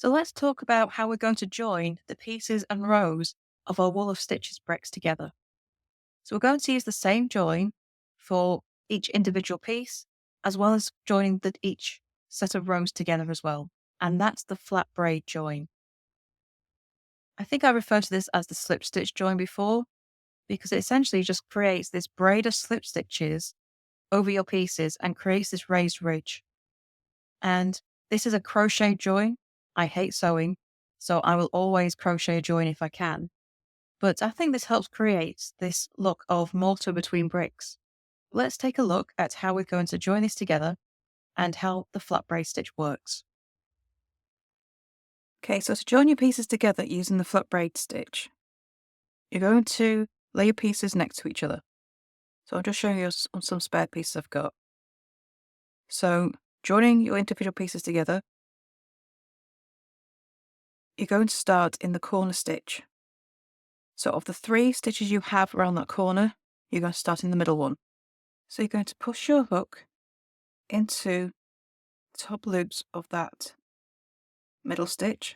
So let's talk about how we're going to join the pieces and rows of our wool of stitches bricks together. So we're going to use the same join for each individual piece, as well as joining each set of rows together as well. And that's the flat braid join. I think I referred to this as the slip stitch join before, because it essentially just creates this braid of slip stitches over your pieces and creates this raised ridge. And this is a crochet join. I hate sewing, so I will always crochet a join if I can. But I think this helps create this look of mortar between bricks. Let's take a look at how we're going to join this together and how the flat braid stitch works. Okay, so to join your pieces together using the flat braid stitch, you're going to lay your pieces next to each other. So I'm just showing you on some spare pieces I've got. So joining your individual pieces together, you're going to start in the corner stitch. So of the 3 stitches you have around that corner, you're going to start in the middle one. So you're going to push your hook into the top loops of that middle stitch.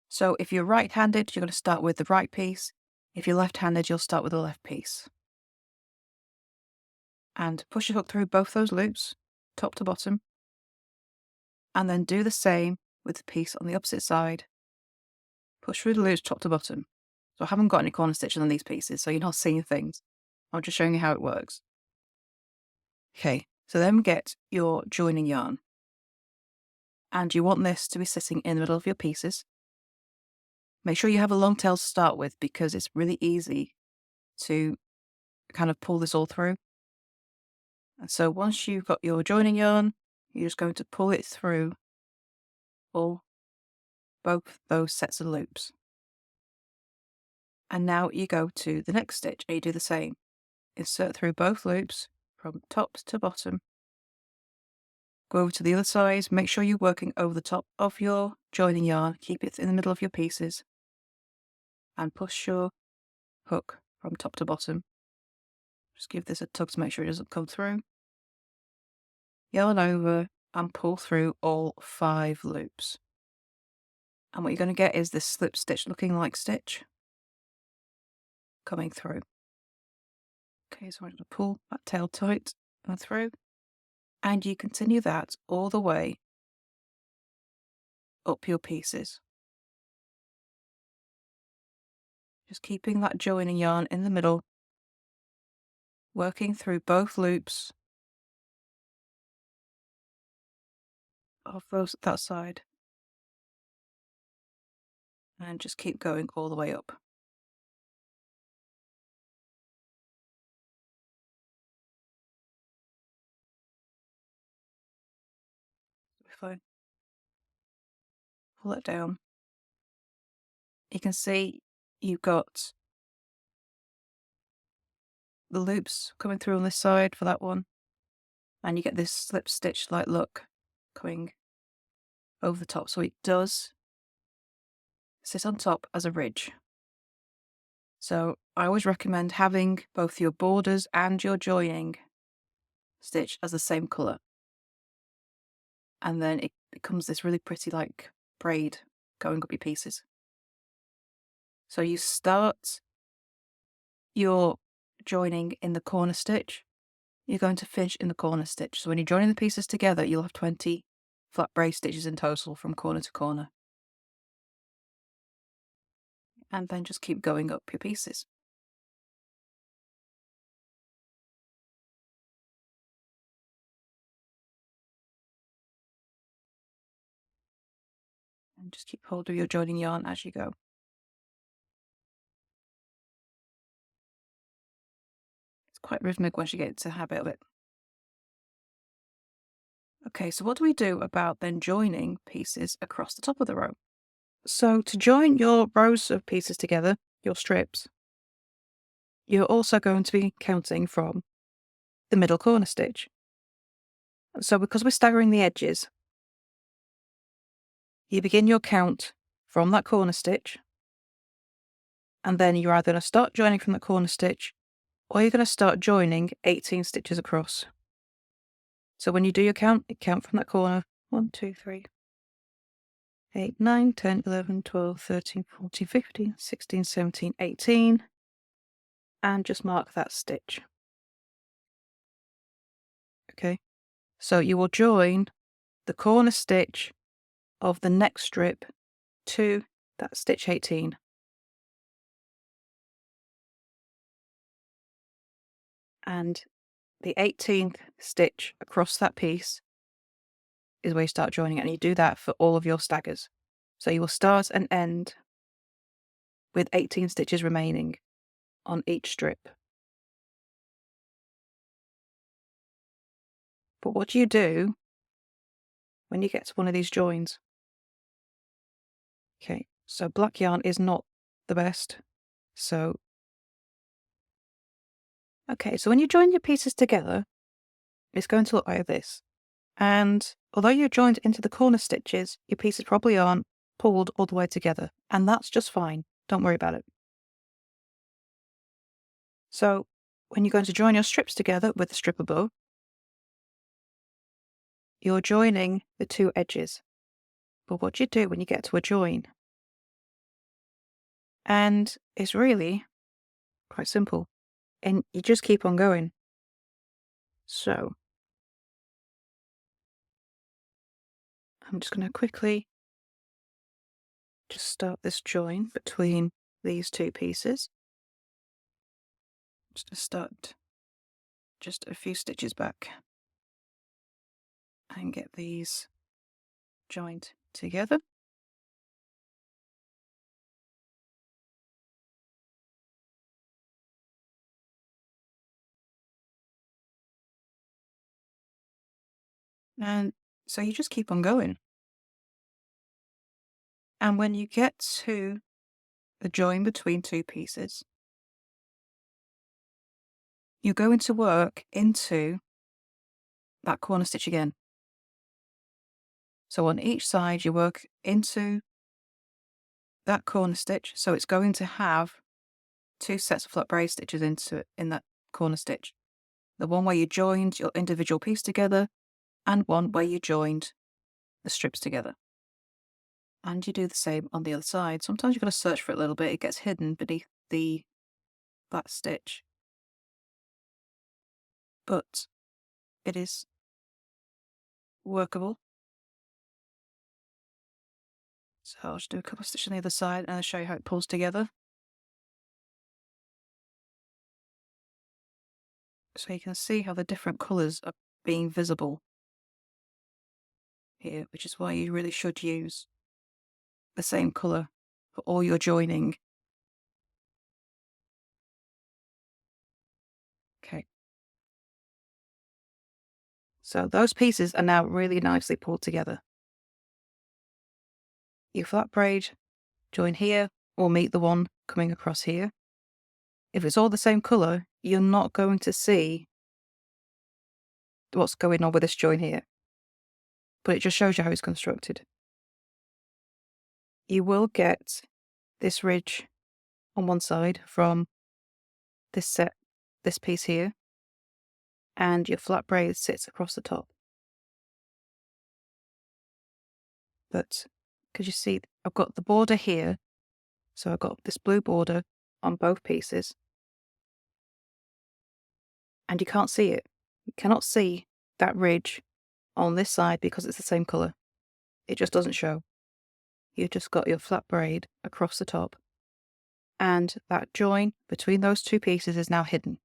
So if you're right-handed, you're going to start with the right piece. If you're left-handed, you'll start with the left piece. And push your hook through both those loops, top to bottom. And then do the same with the piece on the opposite side. Push through the loops top to bottom. So I haven't got any corner stitches on these pieces, so you're not seeing things. I'm just showing you how it works. Okay, so then get your joining yarn. And you want this to be sitting in the middle of your pieces. Make sure you have a long tail to start with because it's really easy to kind of pull this all through. And so once you've got your joining yarn, you're just going to pull it through both those sets of loops. And now you go to the next stitch and you do the same. Insert through both loops from top to bottom. Go over to the other side, make sure you're working over the top of your joining yarn, keep it in the middle of your pieces, and push your hook from top to bottom. Just give this a tug to make sure it doesn't come through. Yarn over and pull through all 5 loops. And what you're going to get is this slip stitch looking like stitch coming through. Okay, so I'm going to pull that tail tight and through. And you continue that all the way up your pieces. Just keeping that joining yarn in the middle, working through both loops of that side. And just keep going all the way up. If I pull it down, you can see you've got the loops coming through on this side for that one, and you get this slip stitch like look coming over the top, so it does sit on top as a ridge. So I always recommend having both your borders and your joining stitch as the same colour, and then it becomes this really pretty like braid going up your pieces. So you start your joining in the corner stitch, you're going to finish in the corner stitch. So when you're joining the pieces together, you'll have 20 flat braid stitches in total from corner to corner. And then just keep going up your pieces. And just keep hold of your joining yarn as you go. It's quite rhythmic once you get into the habit of it. Okay, so what do we do about then joining pieces across the top of the row? So to join your rows of pieces together, your strips, you're also going to be counting from the middle corner stitch. So because we're staggering the edges, you begin your count from that corner stitch, and then you're either going to start joining from the corner stitch, or you're going to start joining 18 stitches across. So when you do your count, you count from that corner, 1, 2, 3, 8, 9, 10, 11, 12, 13, 14, 15, 16, 17, 18, and just mark that stitch. Okay, so you will join the corner stitch of the next strip to that stitch 18. And the 18th stitch across that piece is where you start joining it, and you do that for all of your staggers. So you will start and end with 18 stitches remaining on each strip. But what do you do when you get to one of these joins? Okay, so black yarn is not the best. So, okay, so when you join your pieces together, it's going to look like this. And although you're joined into the corner stitches, your pieces probably aren't pulled all the way together. And that's just fine. Don't worry about it. So when you're going to join your strips together with the strip above, you're joining the two edges. But what do you do when you get to a join? And it's really quite simple. And you just keep on going. So I'm just going to quickly just start this join between these two pieces. Just to start just a few stitches back and get these joined together. And so you just keep on going. And when you get to the join between two pieces, you're going to work into that corner stitch again. So on each side, you work into that corner stitch. So it's going to have two sets of flat braid stitches into it in that corner stitch. The one where you joined your individual piece together and one where you joined the strips together. And you do the same on the other side. Sometimes you've got to search for it a little bit. It gets hidden beneath that stitch. But it is workable. So I'll just do a couple of stitches on the other side and I'll show you how it pulls together. So you can see how the different colours are being visible here, which is why you really should use the same colour for all your joining. Okay. So those pieces are now really nicely pulled together. Your flat braid join here will meet the one coming across here. If it's all the same colour, you're not going to see what's going on with this join here. But it just shows you how it's constructed. You will get this ridge on one side from this piece here, and your flat braid sits across the top. But because you see, I've got the border here, so I've got this blue border on both pieces, and you can't see it. You cannot see that ridge on this side because it's the same colour. It just doesn't show. You've just got your flat braid across the top, and that join between those two pieces is now hidden.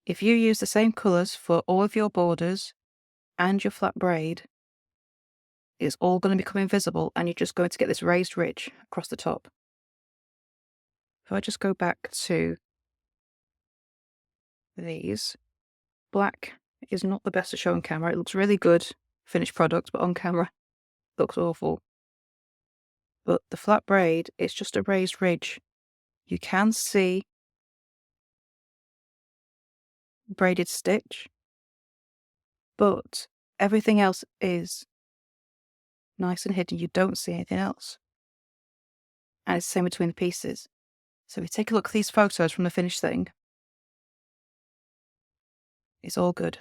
If you use the same colours for all of your borders and your flat braid, it's all going to become invisible and you're just going to get this raised ridge across the top. If I just go back to these, black is not the best to show on camera. It looks really good, finished product, but on camera it looks awful. But the flat braid, it's just a raised ridge. You can see braided stitch, but everything else is nice and hidden. You don't see anything else. And it's the same between the pieces. So if you take a look at these photos from the finished thing, it's all good.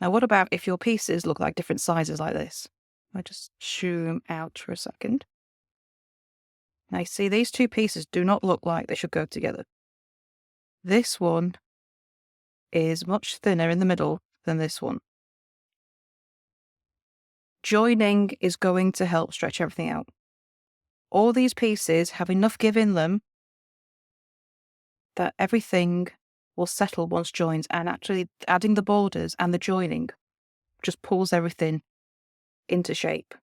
Now what about if your pieces look like different sizes like this? I just zoom out for a second. Now you see these two pieces do not look like they should go together. This one is much thinner in the middle than this one. Joining is going to help stretch everything out. All these pieces have enough give in them that everything will settle once joined, and actually adding the borders and the joining just pulls everything into shape.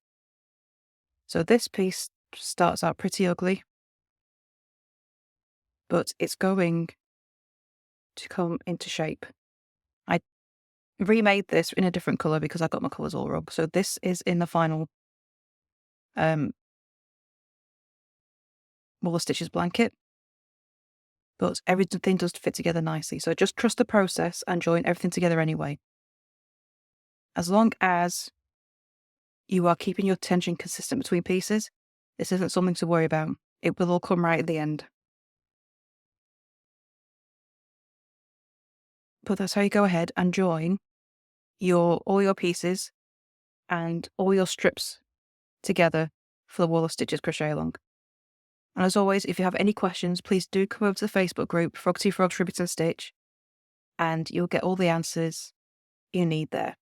So this piece starts out pretty ugly, but it's going to come into shape. I remade this in a different colour because I got my colours all wrong. So this is in the final Wool of Stitches blanket, but everything does fit together nicely. So just trust the process and join everything together anyway. As long as you are keeping your tension consistent between pieces, this isn't something to worry about. It will all come right at the end. But that's how you go ahead and join all your pieces and all your strips together for the Wool of Stitches crochet along. And as always, if you have any questions, please do come over to the Facebook group, Froggity Frogs Ribbit and Stitch, and you'll get all the answers you need there.